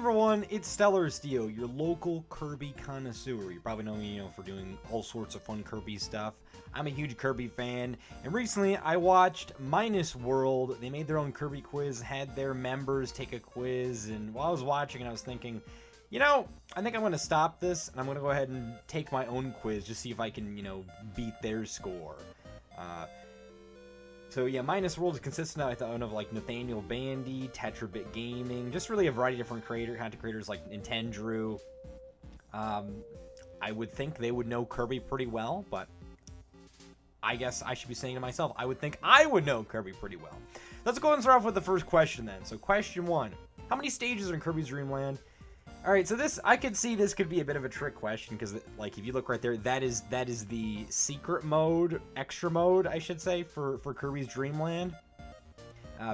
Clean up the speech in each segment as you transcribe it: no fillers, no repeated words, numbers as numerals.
everyone, it's Stellar Steel, your local Kirby connoisseur. You probably know me, for doing all sorts of fun Kirby stuff. I'm a huge Kirby fan, and recently I watched Minus World. They made their own Kirby quiz, had their members take a quiz, and while I was watching it, I was thinking, I think I'm going to stop this, and I'm going to go ahead and take my own quiz, just see if I can, beat their score. So yeah, Minus World is consistent of like Nathaniel Bandy, Tetrabit Gaming, just really a variety of different content creators like Nintendo. I would think they would know Kirby pretty well, but I guess I should be saying to myself, I would think I would know Kirby pretty well. Let's go ahead and start off with the first question then. So question 1, how many stages are in Kirby's Dreamland? Alright, so I could see this could be a bit of a trick question, because, like, if you look right there, that is the secret mode, extra mode, I should say, for Kirby's Dreamland.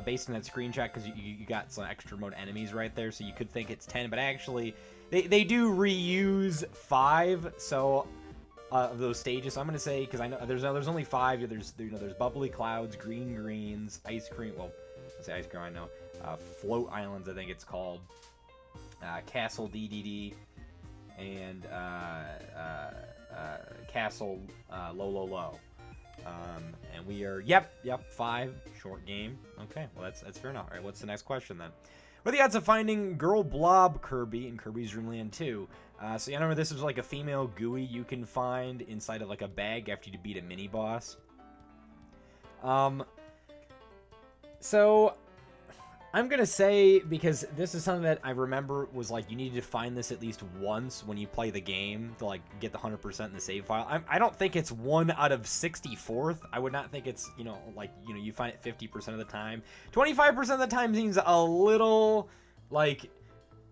Based on that screenshot, because you got some extra mode enemies right there, so you could think it's 10, but actually, they do reuse 5, so, of those stages, so I'm going to say, because I know there's only 5, there's Bubbly Clouds, Green Greens, Ice Cream, well, let's say Ice Cream, I know, Float Islands, I think it's called. Castle DDD, and Castle Low. And we are, yep, 5, short game. Okay, well, that's fair enough. All right, what's the next question then? What are the odds of finding Girl Blob Kirby in Kirby's Dreamland 2? So you remember this is like a female GUI you can find inside of like a bag after you beat a mini boss. So I'm going to say, because this is something that I remember was like, you needed to find this at least once when you play the game to like get the 100% in the save file. I don't think it's 1 out of 64th. I would not think it's, you find it 50% of the time. 25% of the time seems a little, like,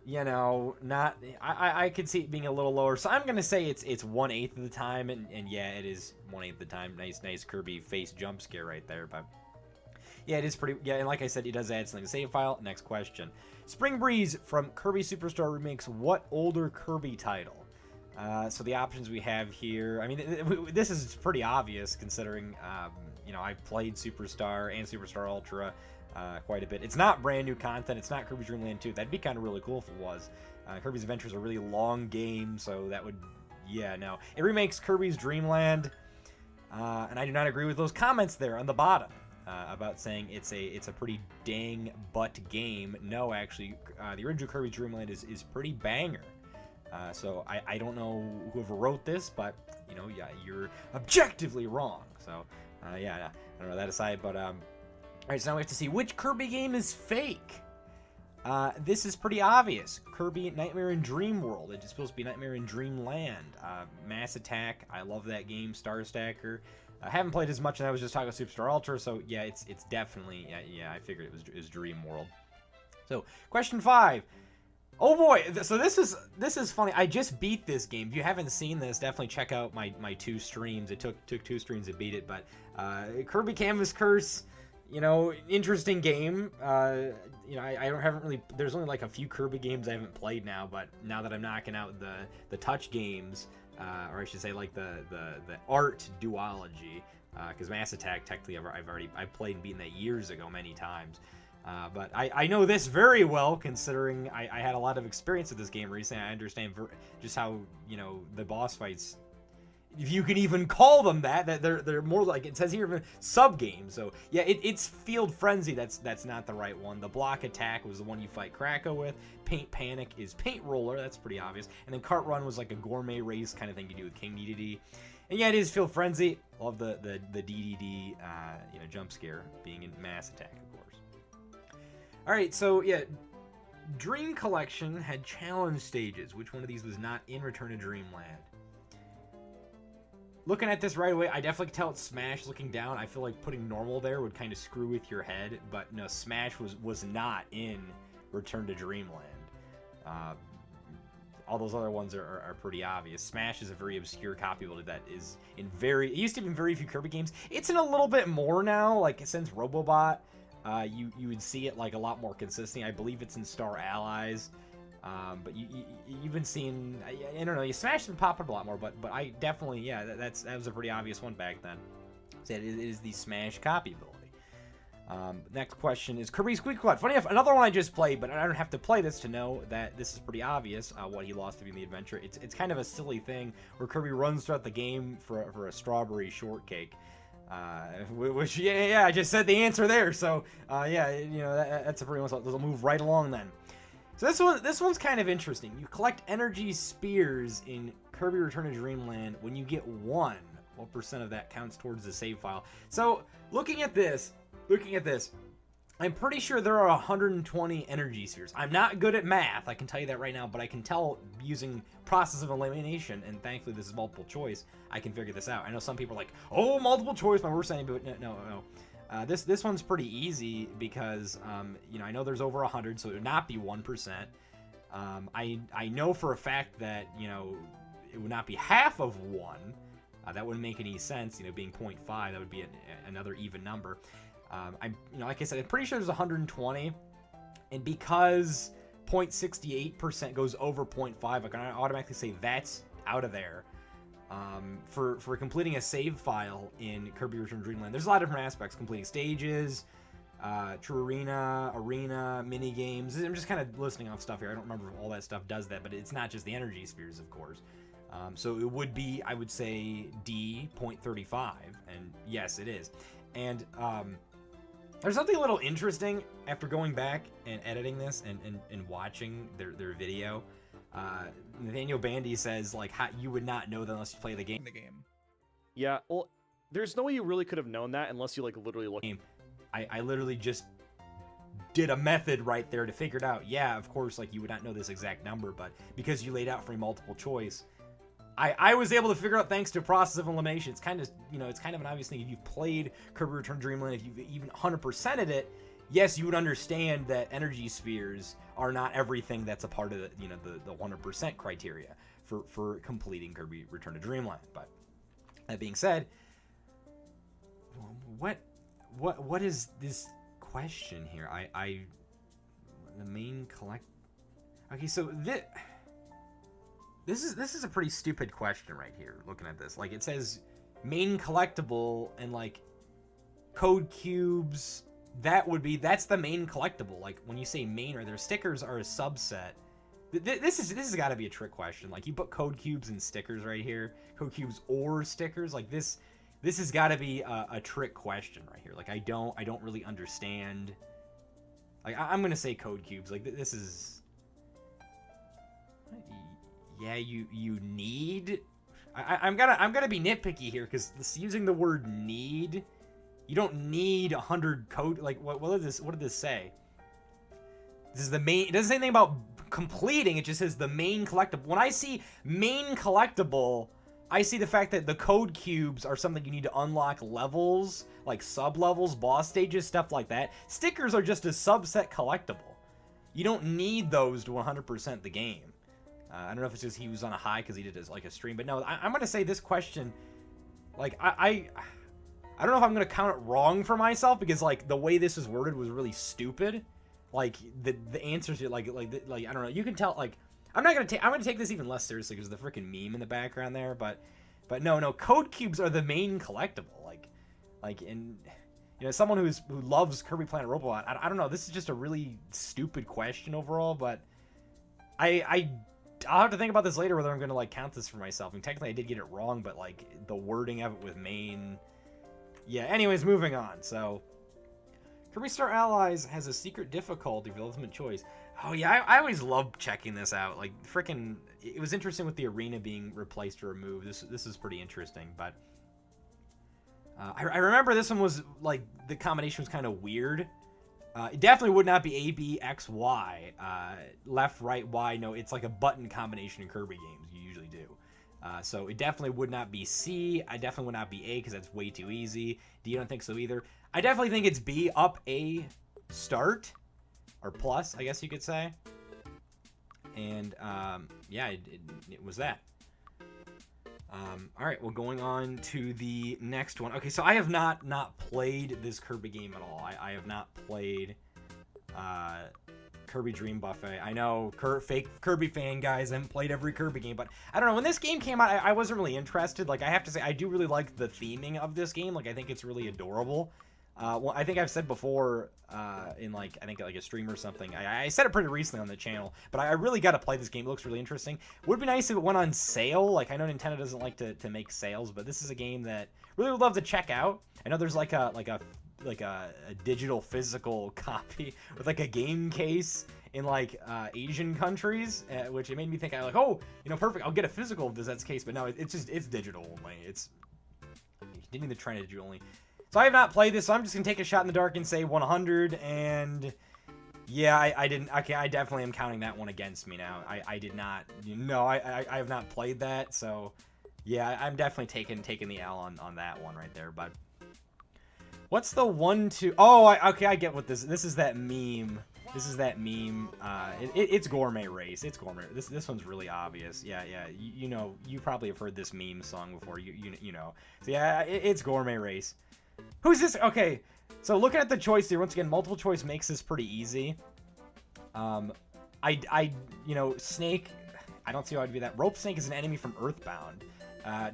not, I could see it being a little lower. So I'm going to say it's 1/8 of the time, and yeah, it is 1/8 of the time. Nice Kirby face jump scare right there, but yeah, it is pretty. Yeah, and like I said, it does add something to save file. Next question. Spring Breeze from Kirby Superstar remakes what older Kirby title? So the options we have here, I mean, this is pretty obvious considering, I've played Superstar and Superstar Ultra quite a bit. It's not brand new content. It's not Kirby's Dreamland 2. That'd be kind of really cool if it was. Kirby's Adventure is a really long game, so that would, yeah, no. It remakes Kirby's Dreamland, and I do not agree with those comments there on the bottom. About saying it's a pretty dang butt game. No, actually, the original Kirby's Dreamland is pretty banger. So I don't know whoever wrote this, but yeah, you're objectively wrong. So yeah, I don't know that aside, but all right. So now we have to see which Kirby game is fake. This is pretty obvious. Kirby Nightmare in Dream World. It's supposed to be Nightmare in Dreamland. Mass Attack. I love that game. Star Stacker. I haven't played as much, and I was just talking about Superstar Ultra, so yeah, it's definitely, yeah, I figured it was Dream World. So, question 5. Oh boy, so this is funny. I just beat this game. If you haven't seen this, definitely check out my 2 streams. It took 2 streams to beat it, but Kirby Canvas Curse, interesting game. I haven't really, there's only like a few Kirby games I haven't played now, but now that I'm knocking out the touch games, or I should say like the art duology, because Mass Attack technically I've played and beaten that years ago many times, but I know this very well considering I had a lot of experience with this game recently. I understand just how the boss fights, if you can even call them that they're more like, it says here, sub games. So yeah, it's Field Frenzy. That's not the right one. The Block Attack was the one you fight Kracko with. Paint Panic is Paint Roller. That's pretty obvious. And then Kart Run was like a gourmet race kind of thing you do with King Dedede. And yeah, it is Field Frenzy. Love the DDD jump scare being in Mass Attack, of course. All right, so yeah, Dream Collection had challenge stages. Which one of these was not in Return to Dreamland? Looking at this right away, I definitely can tell it's Smash. Looking down, I feel like putting normal there would kind of screw with your head, but no, Smash was not in Return to Dreamland. All those other ones are pretty obvious. Smash is a very obscure copy of it that is in it used to be in very few Kirby games. It's in a little bit more now, like since Robobot, you would see it like a lot more consistently. I believe it's in Star Allies. But you've been seeing, I don't know, Smash been popping up a lot more, but I definitely, yeah, that was a pretty obvious one back then. So it is the Smash copy ability. Next question is Kirby Squeak Quad. Funny enough, another one I just played, but I don't have to play this to know that this is pretty obvious, what he lost to be in the adventure. It's kind of a silly thing where Kirby runs throughout the game for a strawberry shortcake. Which, yeah, I just said the answer there, so, yeah, you know, that's a pretty much, we'll move right along then. So this one's kind of interesting. You collect energy spears in Kirby Return to Dreamland. When you get one, what percent of that counts towards the save file? So, looking at this, I'm pretty sure there are 120 energy spheres. I'm not good at math, I can tell you that right now, but I can tell using process of elimination, and thankfully this is multiple choice, I can figure this out. I know some people are like, oh, multiple choice, my worst enemy, but no. This one's pretty easy because, you know, I know there's over 100, so it would not be 1%. I know for a fact that, you know, it would not be half of 1. That wouldn't make any sense, you know, being 0.5, that would be another even number. You know, like I said, I'm pretty sure there's 120, and because 0.68% goes over 0.5, I can automatically say that's out of there. For completing a save file in Kirby Return to Dreamland, there's a lot of different aspects: completing stages, true arena, mini games. I'm just kind of listing off stuff here. I don't remember if all that stuff does that, but it's not just the energy spheres, of course. So it would be, I would say, D 0.35, and yes, it is. And there's something a little interesting after going back and editing this and watching their video. Nathaniel Bandy says, like, how you would not know that unless you play the game. Yeah, well, there's no way you really could have known that unless you, like, literally look. I literally just did a method right there to figure it out. Yeah, of course, like, you would not know this exact number, but because you laid out for me multiple choice, I was able to figure out thanks to process of elimination. It's kind of, you know, it's kind of an obvious thing. If you've played Kirby Return to Dreamland, if you've even 100%ed it, yes, you would understand that energy spheres are not everything that's a part of the, you know, the 100% criteria for completing Kirby Return to Dreamland. But that being said, what is this question here? The main collect. Okay, so this is a pretty stupid question right here. Looking at this, like, it says main collectible and like code cubes. That's the main collectible. Like, when you say main right there, stickers are a subset. This has got to be a trick question. Like, you put code cubes and stickers right here, code cubes or stickers. Like, this has got to be a trick question right here. Like, I don't really understand. Like, I'm gonna say code cubes. Like, this is. Yeah, you need. I'm gonna be nitpicky here because using the word need. You don't need 100 code. Like, what did this say? This is the main. It doesn't say anything about completing. It just says the main collectible. When I see main collectible, I see the fact that the code cubes are something you need to unlock levels, like sub levels, boss stages, stuff like that. Stickers are just a subset collectible. You don't need those to 100% the game. I don't know if it's just he was on a high because he did like a stream, but no, I'm gonna say this question. Like, I don't know if I'm going to count it wrong for myself because, like, the way this is worded was really stupid. Like, the answers, like, I don't know. You can tell, like, I'm going to take this even less seriously because the freaking meme in the background there. But no, code cubes are the main collectible. Like, and, you know, someone who loves Kirby Planet Robobot, I don't know. This is just a really stupid question overall, but I'll have to think about this later whether I'm going to, like, count this for myself. I mean, technically I did get it wrong, but, like, the wording of it with main... Yeah, anyways, moving on. So, Kirby Star Allies has a secret difficulty for the ultimate choice. Oh, yeah, I always love checking this out. Like, freaking, it was interesting with the arena being replaced or removed. This is pretty interesting, but I remember this one was, like, the combination was kind of weird. It definitely would not be A, B, X, Y. Left, right, Y. No, it's like a button combination in Kirby games. You usually do. So it definitely would not be C. I definitely would not be A because that's way too easy. D, I don't think so either. I definitely think it's B, up, A, start, or plus, I guess you could say. And, yeah, it was that. All right, well, going on to the next one. Okay, so I have not played this Kirby game at all. I have not played Kirby Dream Buffet. I know fake Kirby fan guys haven't played every Kirby game, but I don't know. When this game came out, I wasn't really interested. Like, I have to say, I do really like the theming of this game. Like, I think it's really adorable. Well, I think I've said before in like I think like a stream or something. I said it pretty recently on the channel, but I really got to play this game. It looks really interesting. Would be nice if it went on sale. Like I know Nintendo doesn't like to make sales, but this is a game that really would love to check out. I know there's like a digital physical copy with like a game case in like Asian countries, which it made me think oh, perfect, I'll get a physical of this case, but no, it's digital only. It's continuing the trend digital only. So I have not played this, so I'm just gonna take a shot in the dark and say 100. And yeah, I didn't. Okay, I definitely am counting that one against me now. I did not. No, I have not played that, so yeah, I'm definitely taking the L on that one right there. But what's the 1, 2? Oh, okay, I get what this is. That meme. This is that meme. It's Gourmet Race. It's Gourmet. This one's really obvious. Yeah. You probably have heard this meme song before. You know. So yeah, it's Gourmet Race. Who's this? Okay, so looking at the choice here, once again, multiple choice makes this pretty easy. Snake. I don't see how I'd be that. Rope Snake is an enemy from Earthbound.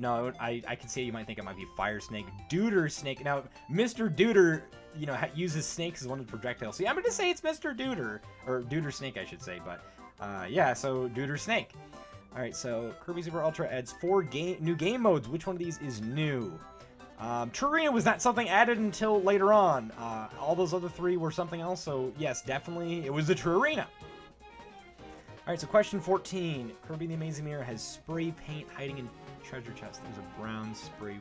No, I can see you might think it might be Fire Snake. Duder Snake. Now, Mr. Duder, uses snakes as one of the projectiles. So yeah, I'm going to say it's Mr. Duder. Or Duder Snake, I should say. But, yeah, so Duder Snake. Alright, so Kirby Super Ultra adds 4 new game modes. Which one of these is new? True Arena was not something added until later on. All those other 3 were something else. So, yes, definitely, it was the True Arena. Alright, so question 14. Kirby the Amazing Mirror has spray paint hiding in treasure chest. There's a brown spray.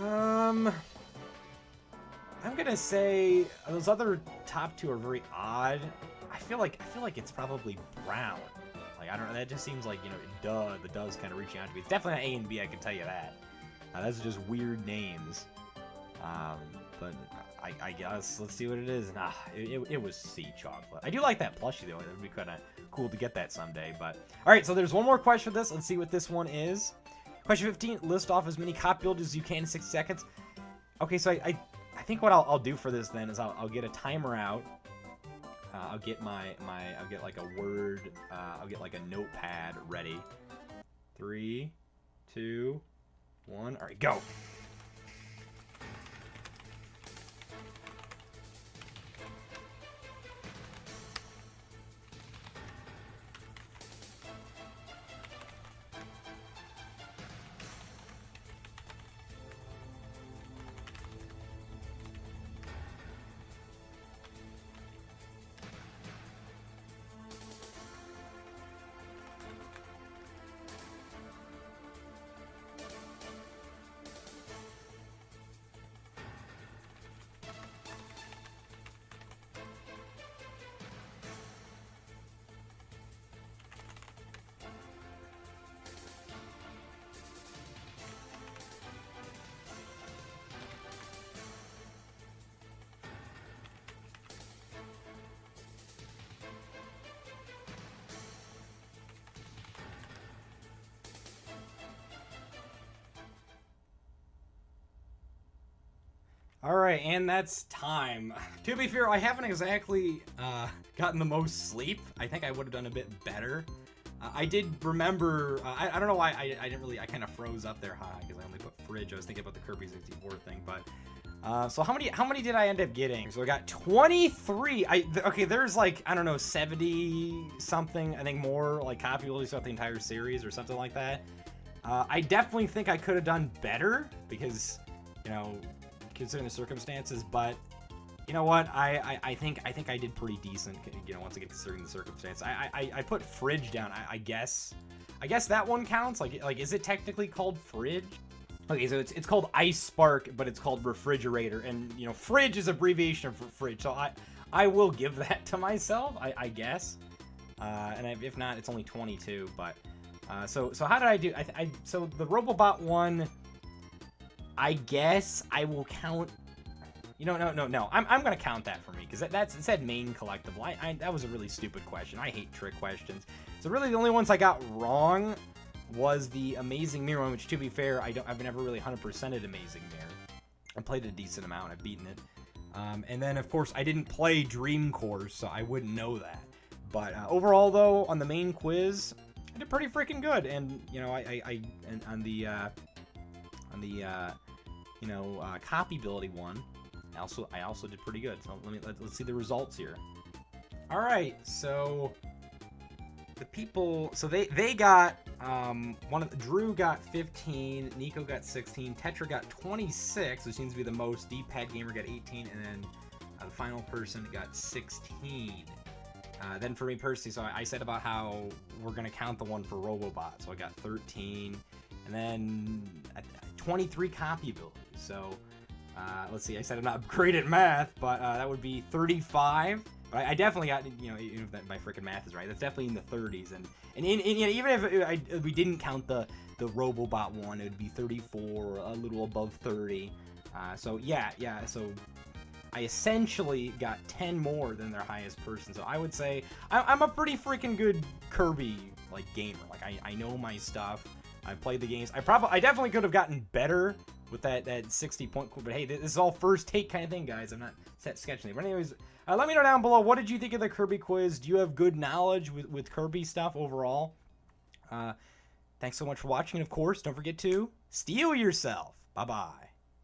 I'm gonna say those other top 2 are very odd. I feel like it's probably brown. Like I don't know. That just seems like the does kind of reaching out to me. It's definitely not A and B. I can tell you that. Those are just weird names. But I guess let's see what it is. Nah, it was sea chocolate. I do like that plushie though. It would be kind of cool to get that someday. But all right, so there's one more question for this. Let's see what this one is. Question 15: list off as many cop builders as you can in 6 seconds. Okay, so I think what I'll do for this then is I'll get a timer out. I'll get I'll get like a word. I'll get like a notepad ready. 3, 2, 1. All right, go. Alright, and that's time. To be fair, I haven't exactly gotten the most sleep. I think I would have done a bit better. I did remember, I don't know why I didn't really, I kind of froze up there high because I only put fridge. I was thinking about the Kirby 64 thing, but so how many did I end up getting? So I got 23. Okay, there's like, I don't know, 70 something, I think more like copy release throughout the entire series or something like that. I definitely think I could have done better because, considering the circumstances, but you know what? I think I did pretty decent. Once again, considering the circumstance, I put fridge down. I guess that one counts. Like is it technically called fridge? Okay, so it's called Ice Spark, but it's called refrigerator, and fridge is abbreviation for fridge. So I will give that to myself. I guess. And if not, it's only 22. But so how did I do? So the Robobot one. I guess I will count. No. I'm gonna count that for me because it said main collectible. That was a really stupid question. I hate trick questions. So really, the only ones I got wrong was the Amazing Mirror one, which, to be fair, I've never really 100%ed Amazing Mirror. I played a decent amount. I've beaten it. And then, of course, I didn't play Dream Course, so I wouldn't know that. But overall, though, on the main quiz, I did pretty freaking good. And on the copyability one, I also did pretty good. So let's see the results here. All right, so the people, so they got Drew got 15, Nico got 16, Tetra got 26, which seems to be the most. D-Pad Gamer got 18, and then the final person got 16. Then for me personally, so I said about how we're gonna count the one for Robobot, so I got 13, and then 23 copy abilities. So let's see, I said I'm not great at math, but that would be 35. But I definitely got, you know, even if my freaking math is right, that's definitely in the 30s. And you know, even if we didn't count the Robobot one, it would be 34, a little above 30. So yeah, so I essentially got 10 more than their highest person. So I would say I'm a pretty freaking good Kirby like gamer. Like I know my stuff. I played the games. I definitely could have gotten better with that 60 point. But hey, this is all first take kind of thing, guys. I'm not sketching it. But anyways, let me know down below, what did you think of the Kirby quiz? Do you have good knowledge with Kirby stuff overall? Thanks so much for watching. And of course, don't forget to steal yourself. Bye bye.